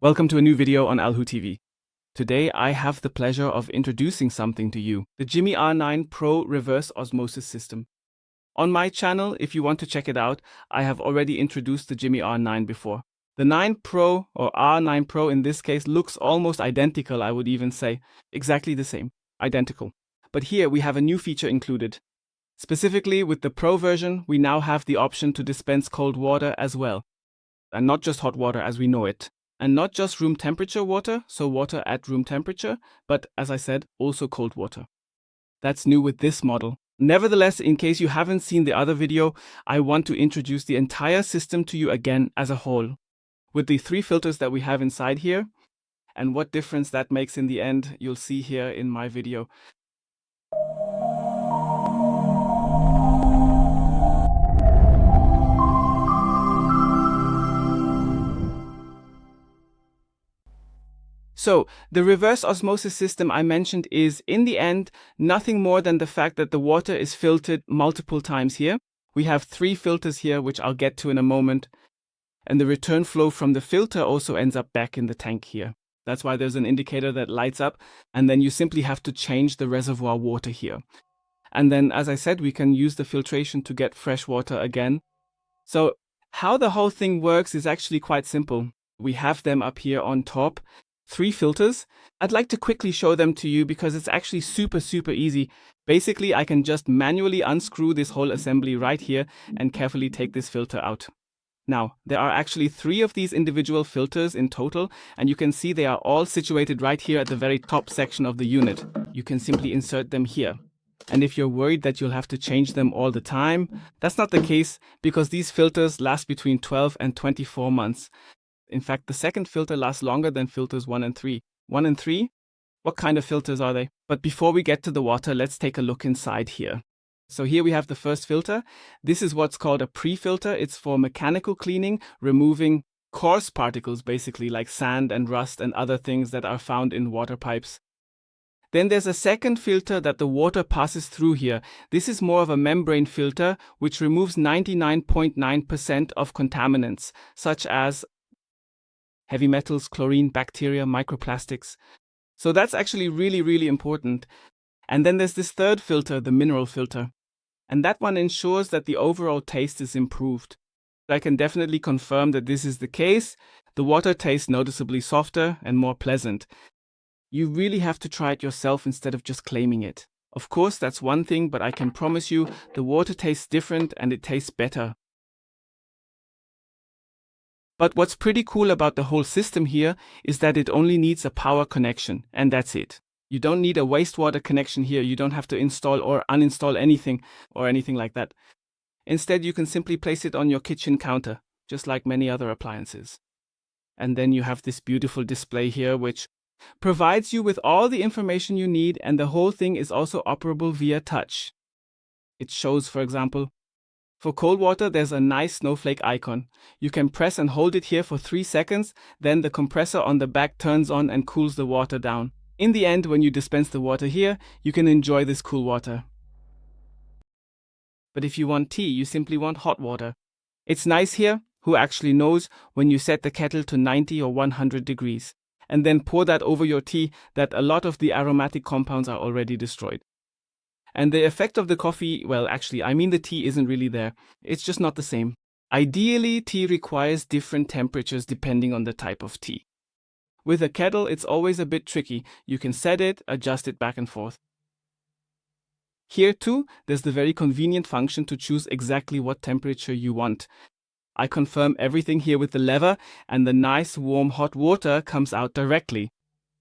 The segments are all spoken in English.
Welcome to a new video on AlHuTV. Today I have the pleasure of introducing something to you, the Jimmy R9 Pro Reverse Osmosis System. On my channel, if you want to check it out, I have already introduced the Jimmy R9 before. The 9 Pro, or R9 Pro in this case, looks almost identical, I would even say. Exactly the same, identical. But here we have a new feature included. Specifically with the Pro version, we now have the option to dispense cold water as well. And not just hot water as we know it. And not just room temperature water, so water at room temperature, but as I said, also cold water. That's new with this model. Nevertheless, in case you haven't seen the other video, I want to introduce the entire system to you again as a whole, with the 3 filters that we have inside here, and what difference that makes in the end, you'll see here in my video. So, the reverse osmosis system I mentioned is, in the end, nothing more than the fact that the water is filtered multiple times here. We have 3 filters here, which I'll get to in a moment. And the return flow from the filter also ends up back in the tank here. That's why there's an indicator that lights up, and then you simply have to change the reservoir water here. And then, as I said, we can use the filtration to get fresh water again. So, how the whole thing works is actually quite simple. We have them up here on top. 3 filters. I'd like to quickly show them to you because it's actually super easy. Basically, I can just manually unscrew this whole assembly right here and carefully take this filter out. Now, there are actually 3 of these individual filters in total, and you can see they are all situated right here at the very top section of the unit. You can simply insert them here. And if you're worried that you'll have to change them all the time, that's not the case because these filters last between 12 and 24 months. In fact, the second filter lasts longer than filters 1 and 3. 1 and 3? What kind of filters are they? But before we get to the water, let's take a look inside here. So here we have the first filter. This is what's called a pre-filter. It's for mechanical cleaning, removing coarse particles, basically like sand and rust and other things that are found in water pipes. Then there's a second filter that the water passes through here. This is more of a membrane filter, which removes 99.9% of contaminants, such as heavy metals, chlorine, bacteria, microplastics. So that's actually really important. And then there's this third filter, the mineral filter. And that one ensures that the overall taste is improved. I can definitely confirm that this is the case. The water tastes noticeably softer and more pleasant. You really have to try it yourself instead of just claiming it. Of course, that's one thing, but I can promise you the water tastes different and it tastes better. But what's pretty cool about the whole system here is that it only needs a power connection, and that's it. You don't need a wastewater connection here. You don't have to install or uninstall anything or anything like that. Instead, you can simply place it on your kitchen counter, just like many other appliances. And then you have this beautiful display here, which provides you with all the information you need, and the whole thing is also operable via touch. It shows, for example, for cold water, there's a nice snowflake icon. You can press and hold it here for 3 seconds, then the compressor on the back turns on and cools the water down. In the end, when you dispense the water here, you can enjoy this cool water. But if you want tea, you simply want hot water. It's nice here, who actually knows, when you set the kettle to 90 or 100 degrees, and then pour that over your tea, that a lot of the aromatic compounds are already destroyed. And the effect of the coffee, well, actually, I mean the tea isn't really there. It's just not the same. Ideally, tea requires different temperatures depending on the type of tea. With a kettle, it's always a bit tricky. You can set it, adjust it back and forth. Here too, there's the very convenient function to choose exactly what temperature you want. I confirm everything here with the lever, and the nice warm hot water comes out directly.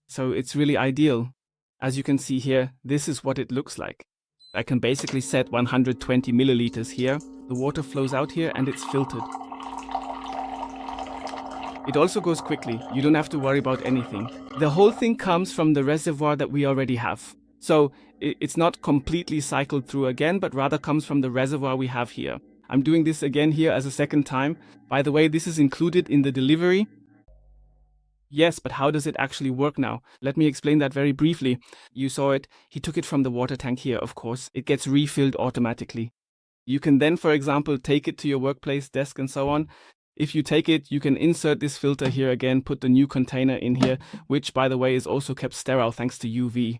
So it's really ideal. As you can see here, this is what it looks like. I can basically set 120 milliliters here. The water flows out here and it's filtered. It also goes quickly. You don't have to worry about anything. The whole thing comes from the reservoir that we already have. So it's not completely cycled through again, but rather comes from the reservoir we have here. I'm doing this again here as a second time. By the way, this is included in the delivery. Yes, but how does it actually work now? Let me explain that very briefly. You saw it. He took it from the water tank here, of course. It gets refilled automatically. You can then, for example, take it to your workplace, desk, and so on. If you take it, you can insert this filter here again, put the new container in here, which by the way is also kept sterile thanks to UV.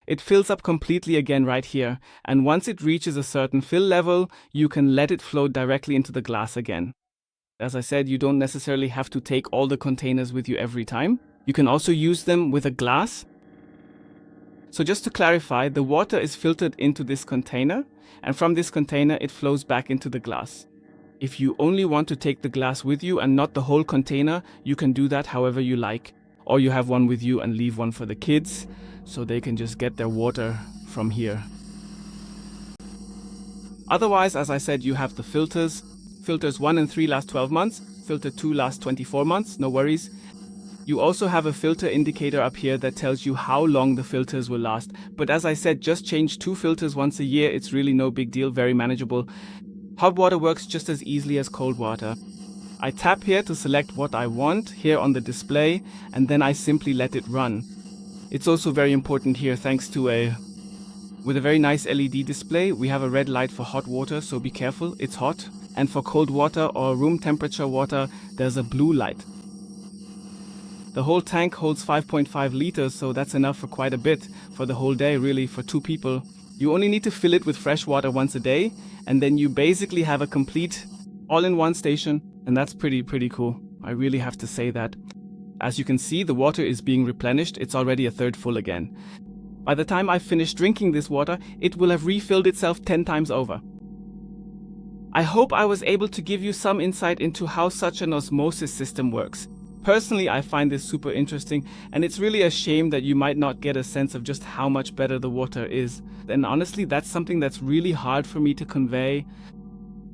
It fills up completely again right here, and once it reaches a certain fill level, you can let it flow directly into the glass again. As I said, you don't necessarily have to take all the containers with you every time. You can also use them with a glass. So just to clarify, the water is filtered into this container, and from this container it flows back into the glass. If you only want to take the glass with you and not the whole container, you can do that however you like. Or you have one with you and leave one for the kids, so they can just get their water from here. Otherwise, as I said, you have the filters. Filters 1 and 3 last 12 months, filter 2 last 24 months, no worries. You also have a filter indicator up here that tells you how long the filters will last. But as I said, just change 2 filters once a year. It's really no big deal, very manageable. Hot water works just as easily as cold water. I tap here to select what I want here on the display, and then I simply let it run. It's also very important here, thanks to with a very nice LED display, we have a red light for hot water, so be careful, it's hot. And for cold water or room temperature water, there's a blue light. The whole tank holds 5.5 liters, so that's enough for quite a bit for the whole day, really, for 2 people. You only need to fill it with fresh water once a day, and then you basically have a complete all-in-one station, and that's pretty cool. I really have to say that. As you can see, the water is being replenished. It's already a third full again. By the time I finish drinking this water, it will have refilled itself 10 times over. I hope I was able to give you some insight into how such an osmosis system works. Personally, I find this super interesting, and it's really a shame that you might not get a sense of just how much better the water is. And honestly, that's something that's really hard for me to convey.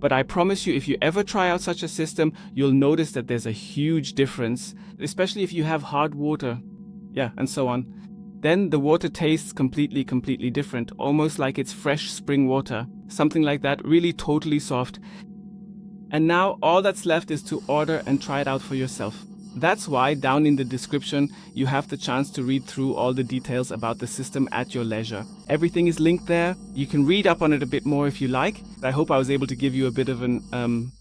But I promise you, if you ever try out such a system, you'll notice that there's a huge difference, especially if you have hard water. Yeah, and so on. Then the water tastes completely different, almost like it's fresh spring water. Something like that, really totally soft. And now all that's left is to order and try it out for yourself. That's why down in the description you have the chance to read through all the details about the system at your leisure. Everything is linked there. You can read up on it a bit more if you like. I hope I was able to give you a bit of an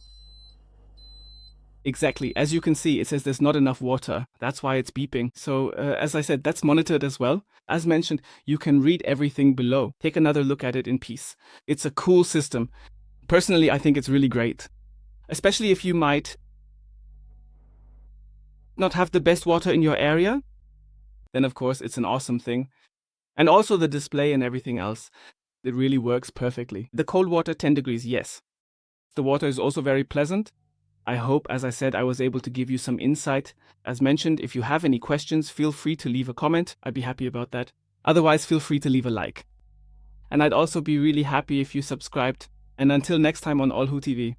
Exactly, as you can see, it says there's not enough water. That's why it's beeping. So as I said, that's monitored as well. As mentioned, you can read everything below. Take another look at it in peace. It's a cool system. Personally, I think it's really great. Especially if you might not have the best water in your area, then of course it's an awesome thing. And also the display and everything else, it really works perfectly. The cold water, 10 degrees, yes. The water is also very pleasant. I hope, as I said, I was able to give you some insight. As mentioned, if you have any questions, feel free to leave a comment. I'd be happy about that. Otherwise, feel free to leave a like. And I'd also be really happy if you subscribed. And until next time on AlHuTV.